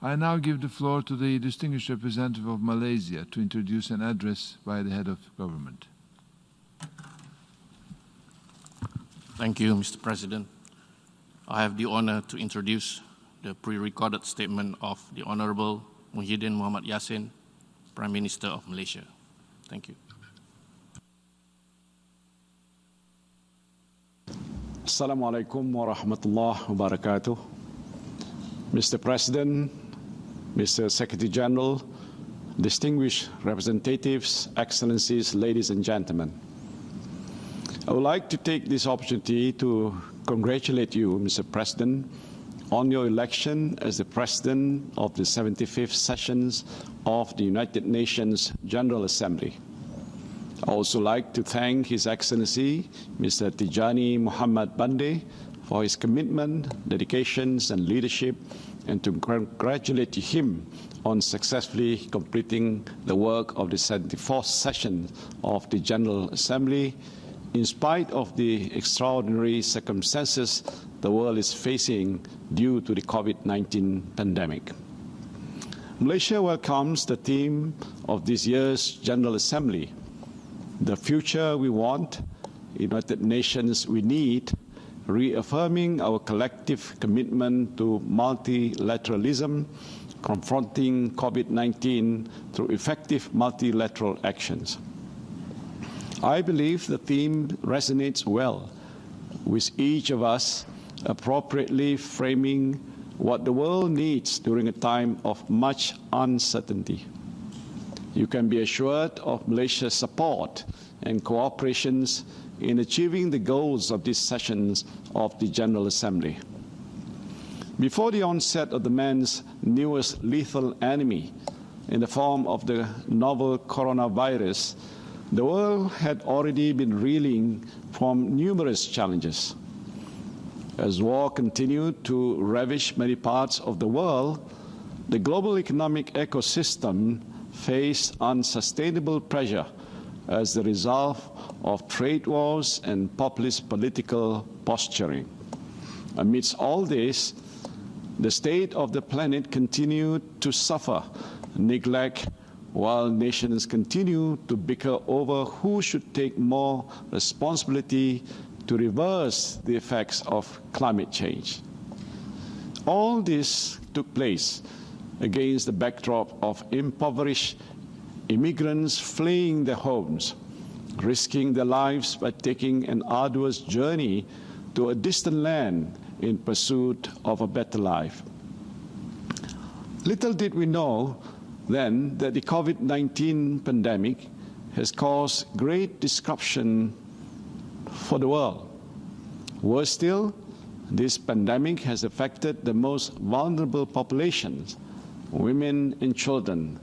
I now give the floor to the distinguished representative of Malaysia to introduce an address by the head of government. Thank you, Mr. President. I have the honor to introduce the pre-recorded statement of the Honorable Muhidin Muhammad Yasin, Prime Minister of Malaysia. Thank you. Assalamu alaikum wa rahmatullahi wa barakatuh. Mr. President, Mr. Secretary General, distinguished representatives, excellencies, ladies and gentlemen. I would like to take this opportunity to congratulate you, Mr. President, on your election as the President of the 75th sessions of the United Nations General Assembly. I also like to thank His Excellency, Mr. Tijani Muhammad Bande, for his commitment, dedications, and leadership, and to congratulate him on successfully completing the work of the 74th session of the General Assembly, in spite of the extraordinary circumstances the world is facing due to the COVID-19 pandemic. Malaysia welcomes the theme of this year's General Assembly, "The Future We Want, United Nations We Need," reaffirming our collective commitment to multilateralism, confronting COVID-19 through effective multilateral actions. I believe the theme resonates well with each of us, appropriately framing what the world needs during a time of much uncertainty. You can be assured of Malaysia's support and cooperations in achieving the goals of these sessions of the General Assembly. Before the onset of the man's newest lethal enemy in the form of the novel coronavirus, the world had already been reeling from numerous challenges. As war continued to ravage many parts of the world, the global economic ecosystem faced unsustainable pressure as the result of trade wars and populist political posturing. Amidst all this, the state of the planet continued to suffer neglect, while nations continue to bicker over who should take more responsibility to reverse the effects of climate change. All this took place against the backdrop of impoverished immigrants fleeing their homes, risking their lives by taking an arduous journey to a distant land in pursuit of a better life. Little did we know then that the COVID-19 pandemic has caused great disruption for the world. Worse still, this pandemic has affected the most vulnerable populations, women and children,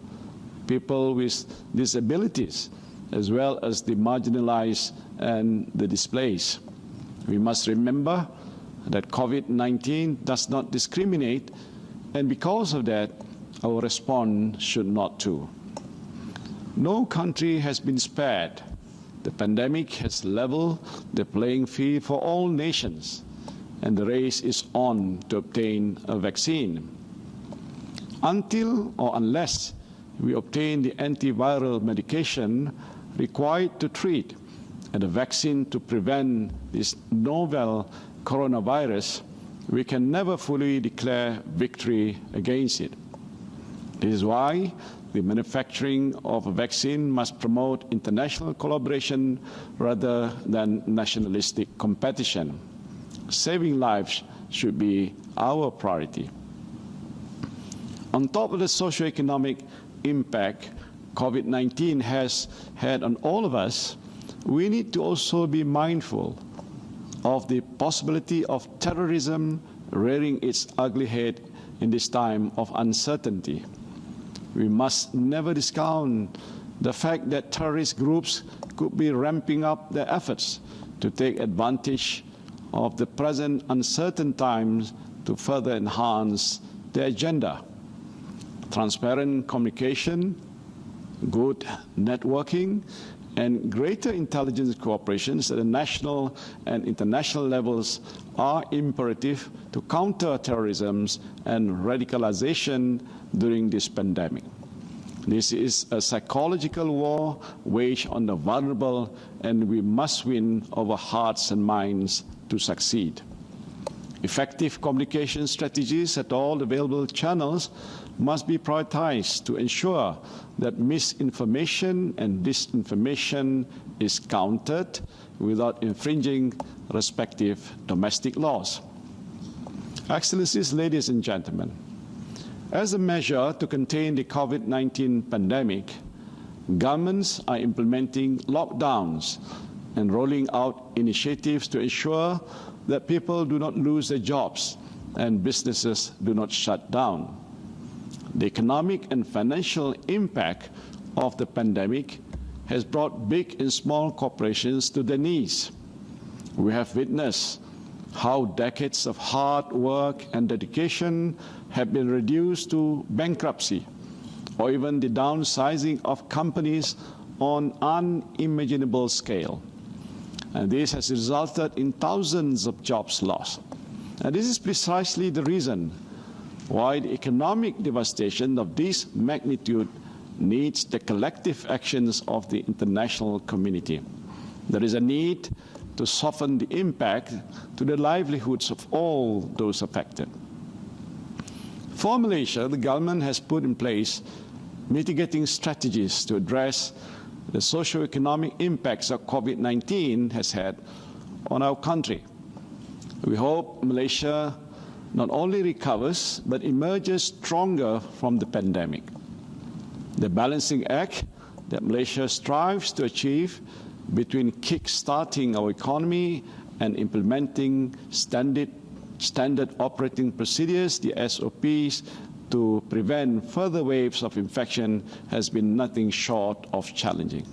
people with disabilities, as well as the marginalized and the displaced. We must remember that COVID-19 does not discriminate, and because of that, our response should not too. No country has been spared. The pandemic has leveled the playing field for all nations, and the race is on to obtain a vaccine. Until or unless we obtain the antiviral medication required to treat and a vaccine to prevent this novel coronavirus, we can never fully declare victory against it. This is why the manufacturing of a vaccine must promote international collaboration rather than nationalistic competition. Saving lives should be our priority. On top of the socioeconomic impact COVID-19 has had on all of us, we need to also be mindful of the possibility of terrorism rearing its ugly head in this time of uncertainty. We must never discount the fact that terrorist groups could be ramping up their efforts to take advantage of the present uncertain times to further enhance their agenda. Transparent communication, good networking, and greater intelligence cooperation at the national and international levels are imperative to counter terrorism and radicalization during this pandemic. This is a psychological war waged on the vulnerable, and we must win over hearts and minds to succeed. Effective communication strategies at all available channels must be prioritized to ensure that misinformation and disinformation is countered without infringing respective domestic laws. Excellencies, ladies and gentlemen, as a measure to contain the COVID-19 pandemic, governments are implementing lockdowns and rolling out initiatives to ensure that people do not lose their jobs and businesses do not shut down. The economic and financial impact of the pandemic has brought big and small corporations to their knees. We have witnessed how decades of hard work and dedication have been reduced to bankruptcy, or even the downsizing of companies on unimaginable scale. And this has resulted in thousands of jobs lost. And this is precisely the reason why the economic devastation of this magnitude needs the collective actions of the international community. There is a need to soften the impact to the livelihoods of all those affected. For Malaysia, the government has put in place mitigating strategies to address the socio-economic impacts that COVID-19 has had on our country. We hope Malaysia not only recovers, but emerges stronger from the pandemic. The balancing act that Malaysia strives to achieve between kick-starting our economy and implementing standard operating procedures, the SOPs, to prevent further waves of infection has been nothing short of challenging.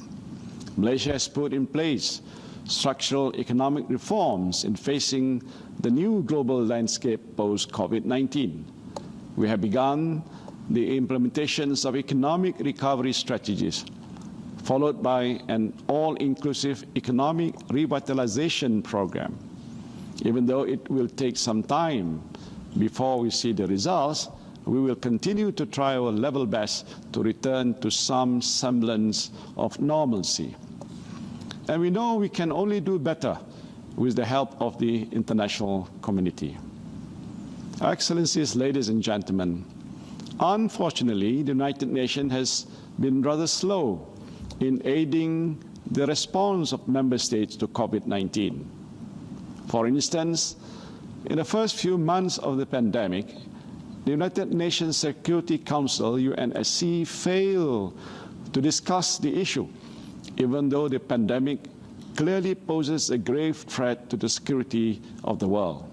Malaysia has put in place structural economic reforms in facing the new global landscape post-COVID-19. We have begun the implementations of economic recovery strategies, followed by an all-inclusive economic revitalization program. Even though it will take some time before we see the results, we will continue to try our level best to return to some semblance of normalcy. And we know we can only do better with the help of the international community. Excellencies, ladies and gentlemen, unfortunately, the United Nations has been rather slow in aiding the response of member states to COVID-19. For instance, in the first few months of the pandemic, the United Nations Security Council, UNSC, failed to discuss the issue, even though the pandemic clearly poses a grave threat to the security of the world.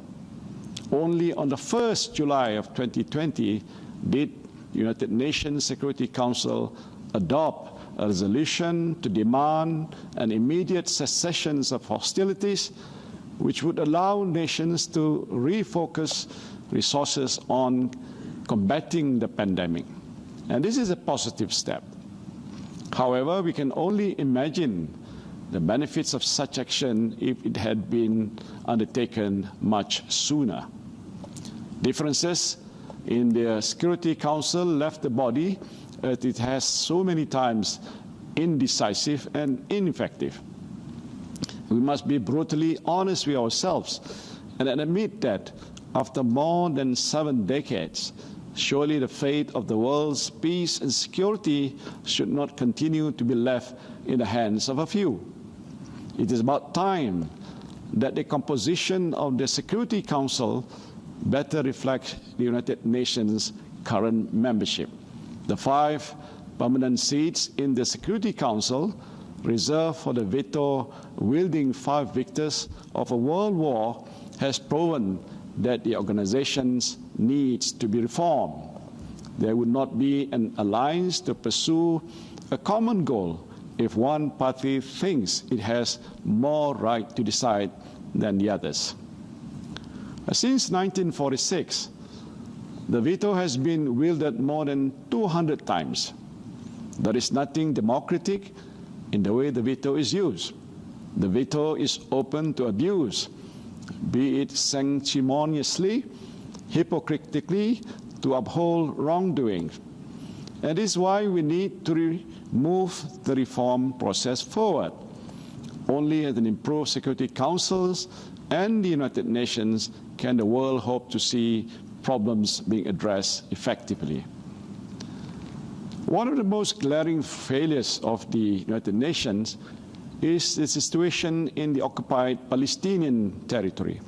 Only on the 1st July of 2020 did the United Nations Security Council adopt a resolution to demand an immediate cessation of hostilities, which would allow nations to refocus resources on combating the pandemic. And this is a positive step. However, we can only imagine the benefits of such action if it had been undertaken much sooner. Differences in the Security Council left the body, as it has so many times, indecisive and ineffective. We must be brutally honest with ourselves and admit that after more than 7 decades, surely the fate of the world's peace and security should not continue to be left in the hands of a few. It is about time that the composition of the Security Council better reflects the United Nations' current membership. The 5 permanent seats in the Security Council reserved for the veto-wielding 5 victors of a world war has proven that the organization needs to be reformed. There would not be an alliance to pursue a common goal if one party thinks it has more right to decide than the others. Since 1946, the veto has been wielded more than 200 times. There is nothing democratic in the way the veto is used. The veto is open to abuse, be it sanctimoniously, hypocritically, to uphold wrongdoing. And this is why we need to move the reform process forward. Only at an improved Security Councils and the United Nations can the world hope to see problems being addressed effectively. One of the most glaring failures of the United Nations is the situation in the occupied Palestinian territory.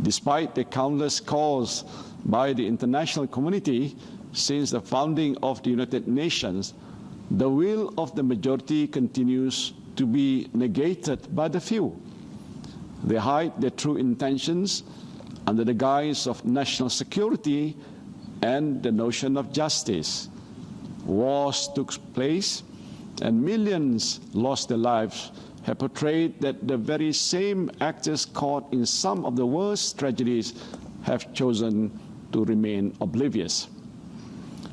Despite the countless calls by the international community since the founding of the United Nations, the will of the majority continues to be negated by the few. They hide their true intentions under the guise of national security and the notion of justice. Wars took place and millions lost their lives have portrayed that the very same actors caught in some of the worst tragedies have chosen to remain oblivious.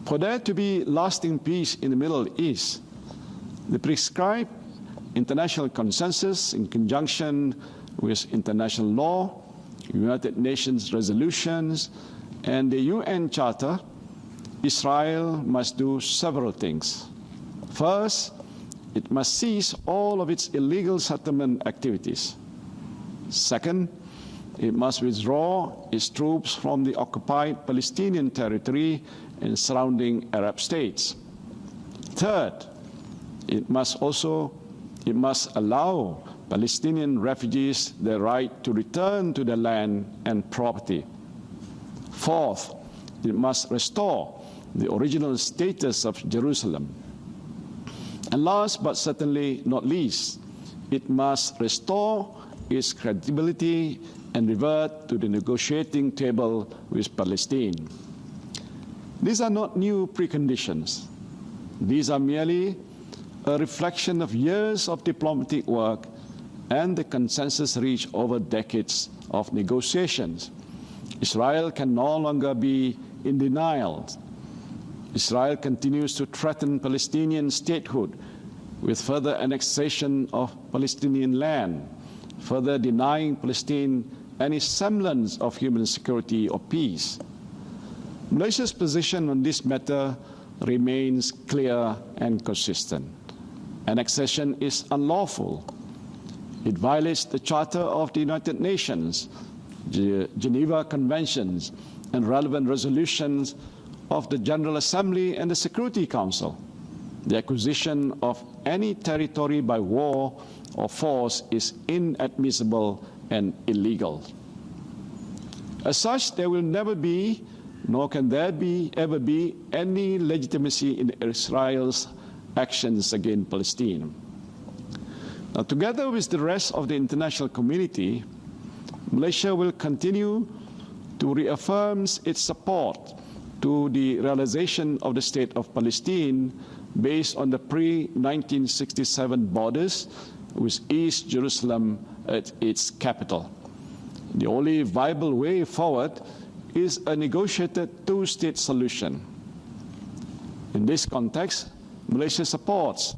For there to be lasting peace in the Middle East, the prescribed international consensus in conjunction with international law, United Nations resolutions, and the UN Charter, Israel must do several things. First, it must cease all of its illegal settlement activities. Second, it must withdraw its troops from the occupied Palestinian territory and surrounding Arab states. Third, it must allow Palestinian refugees the right to return to their land and property. Fourth, it must restore the original status of Jerusalem. And last but certainly not least, it must restore its credibility and revert to the negotiating table with Palestine. These are not new preconditions. These are merely a reflection of years of diplomatic work and the consensus reached over decades of negotiations. Israel can no longer be in denial. Israel continues to threaten Palestinian statehood with further annexation of Palestinian land, further denying Palestine any semblance of human security or peace. Malaysia's position on this matter remains clear and consistent. Annexation is unlawful. It violates the Charter of the United Nations, the Geneva Conventions, and relevant resolutions of the General Assembly and the Security Council. The acquisition of any territory by war or force is inadmissible and illegal. As such, there will never be, nor can there ever be, any legitimacy in Israel's actions against Palestine. Now, together with the rest of the international community, Malaysia will continue to reaffirm its support to the realization of the State of Palestine based on the pre-1967 borders with East Jerusalem at its capital. The only viable way forward is a negotiated two-state solution. In this context, Malaysia supports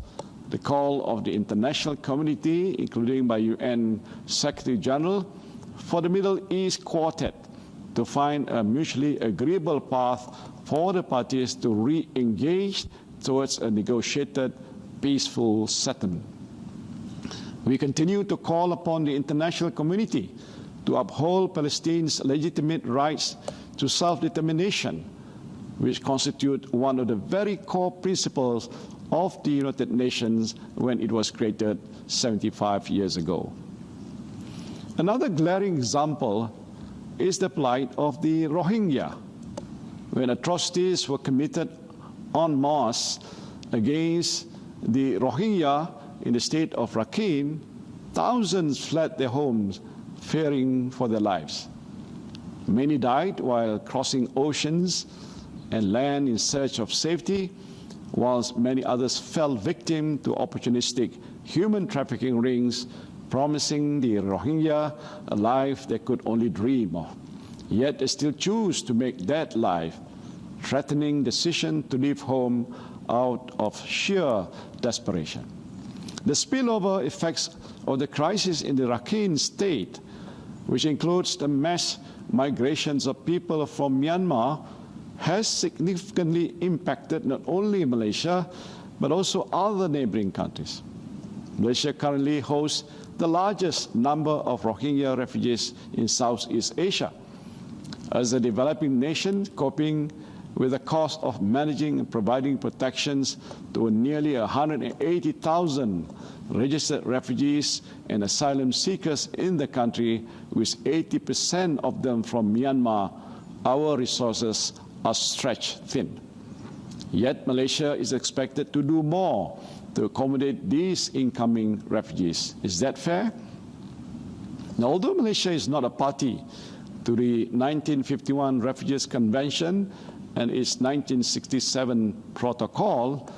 the call of the international community, including by UN Secretary General, for the Middle East Quartet to find a mutually agreeable path for the parties to re-engage towards a negotiated, peaceful settlement. We continue to call upon the international community to uphold Palestine's legitimate rights to self-determination, which constitute one of the very core principles of the United Nations when it was created 75 years ago. Another glaring example is the plight of the Rohingya, when atrocities were committed en masse against the Rohingya in the state of Rakhine. Thousands fled their homes, fearing for their lives. Many died while crossing oceans and land in search of safety, whilst many others fell victim to opportunistic human trafficking rings, promising the Rohingya a life they could only dream of. Yet they still choose to make that life, threatening decision to leave home out of sheer desperation. The spillover effects of the crisis in the Rakhine state, which includes the mass migrations of people from Myanmar, has significantly impacted not only Malaysia, but also other neighboring countries. Malaysia currently hosts the largest number of Rohingya refugees in Southeast Asia. As a developing nation coping with the cost of managing and providing protections to nearly 180,000 registered refugees and asylum seekers in the country, with 80% of them from Myanmar, our resources are stretched thin. Yet Malaysia is expected to do more to accommodate these incoming refugees. Is that fair? Now, although Malaysia is not a party to the 1951 Refugees Convention and its 1967 protocol,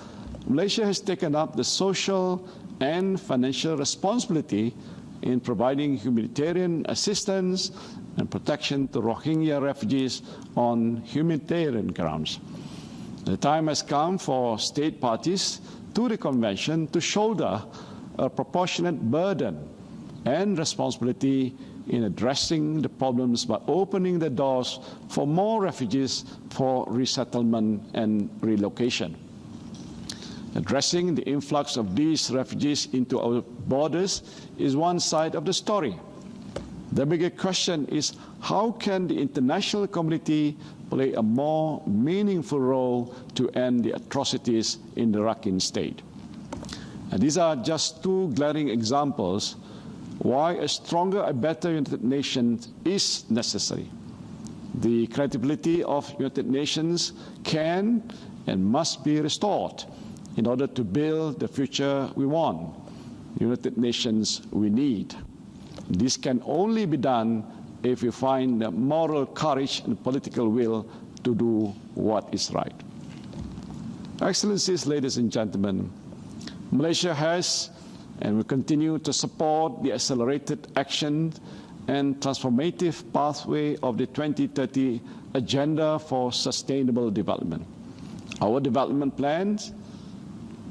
Malaysia has taken up the social and financial responsibility in providing humanitarian assistance and protection to Rohingya refugees on humanitarian grounds. The time has come for state parties to the Convention to shoulder a proportionate burden and responsibility in addressing the problems by opening the doors for more refugees for resettlement and relocation. Addressing the influx of these refugees into our borders is one side of the story. The bigger question is, how can the international community play a more meaningful role to end the atrocities in the Rakhine state? And these are just two glaring examples why a stronger, a better United Nations is necessary. The credibility of United Nations can and must be restored in order to build the future we want, United Nations we need. This can only be done if we find the moral courage and political will to do what is right. Excellencies, ladies and gentlemen, Malaysia has and will continue to support the accelerated action and transformative pathway of the 2030 Agenda for Sustainable Development. Our development plans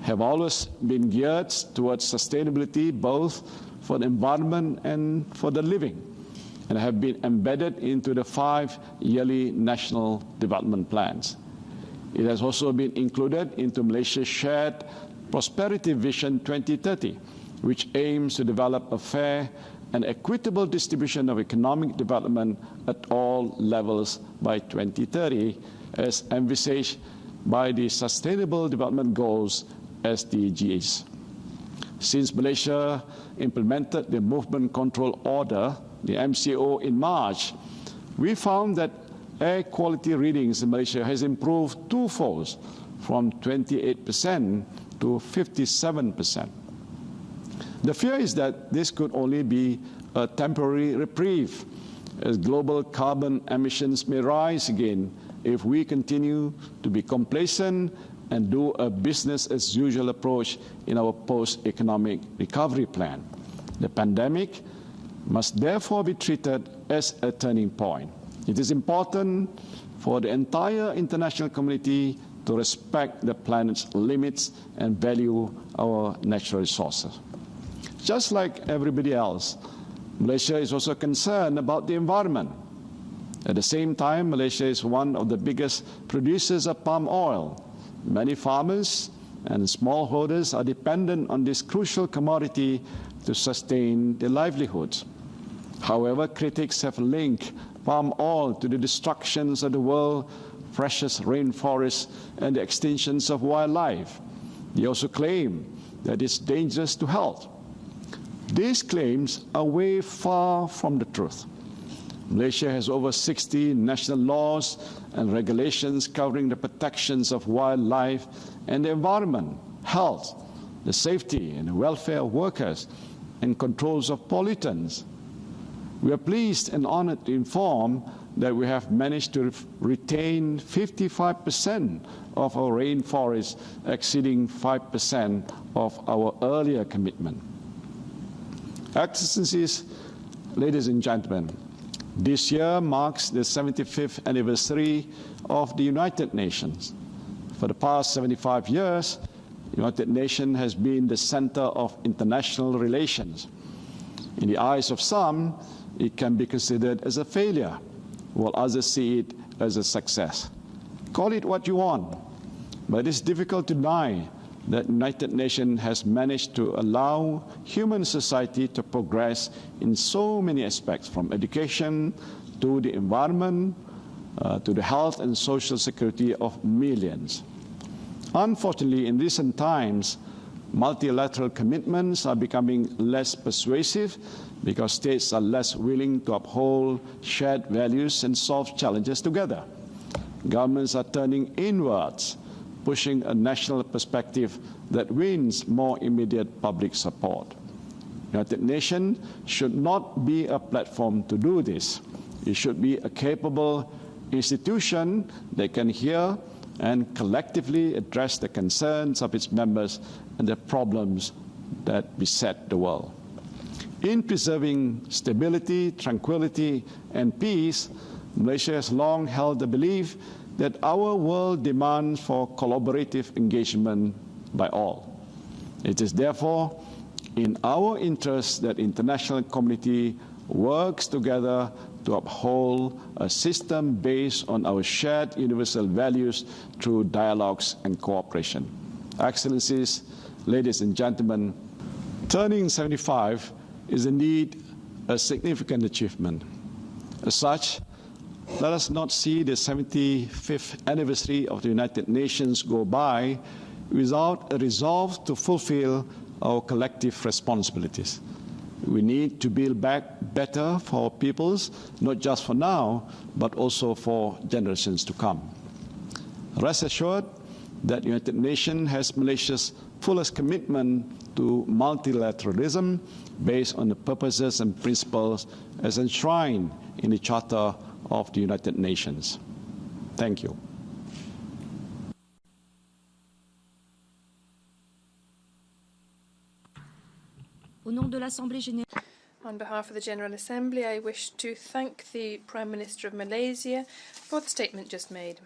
have always been geared towards sustainability, both for the environment and for the living, and have been embedded into the 5 yearly national development plans. It has also been included into Malaysia's shared Prosperity Vision 2030, which aims to develop a fair and equitable distribution of economic development at all levels by 2030, as envisaged by the Sustainable Development Goals, SDGs. Since Malaysia implemented the Movement Control Order, the MCO, in March, we found that air quality readings in Malaysia has improved twofold, from 28% to 57%. The fear is that this could only be a temporary reprieve, as global carbon emissions may rise again if we continue to be complacent and do a business-as-usual approach in our post-economic recovery plan. The pandemic must therefore be treated as a turning point. It is important for the entire international community to respect the planet's limits and value our natural resources. Just like everybody else, Malaysia is also concerned about the environment. At the same time, Malaysia is one of the biggest producers of palm oil. Many farmers and smallholders are dependent on this crucial commodity to sustain their livelihoods. However, critics have linked palm oil to the destructions of the world's precious rainforests and the extinctions of wildlife. They also claim that it's dangerous to health. These claims are way far from the truth. Malaysia has over 60 national laws and regulations covering the protections of wildlife and the environment, health, the safety and the welfare of workers, and controls of pollutants. We are pleased and honored to inform that we have managed to retain 55% of our rainforests, exceeding 5% of our earlier commitment. Excellencies, ladies and gentlemen, this year marks the 75th anniversary of the United Nations. For the past 75 years, United Nations has been the center of international relations. In the eyes of some, it can be considered as a failure, while others see it as a success. Call it what you want, but it's difficult to deny that United Nations has managed to allow human society to progress in so many aspects, from education to the environment, to the health and social security of millions. Unfortunately, in recent times, multilateral commitments are becoming less persuasive because states are less willing to uphold shared values and solve challenges together. Governments are turning inwards, pushing a national perspective that wins more immediate public support. United Nations should not be a platform to do this. It should be a capable institution that can hear and collectively address the concerns of its members and the problems that beset the world. In preserving stability, tranquility, and peace, Malaysia has long held the belief that our world demands for collaborative engagement by all. It is therefore in our interest that the international community works together to uphold a system based on our shared universal values through dialogues and cooperation. Excellencies, ladies and gentlemen, turning 75 is indeed a significant achievement. As such, let us not see the 75th anniversary of the United Nations go by without a resolve to fulfill our collective responsibilities. We need to build back better for our peoples, not just for now, but also for generations to come. Rest assured that the United Nations has Malaysia's fullest commitment to multilateralism based on the purposes and principles as enshrined in the Charter of the United Nations. Thank you. On behalf of the General Assembly, I wish to thank the Prime Minister of Malaysia for the statement just made.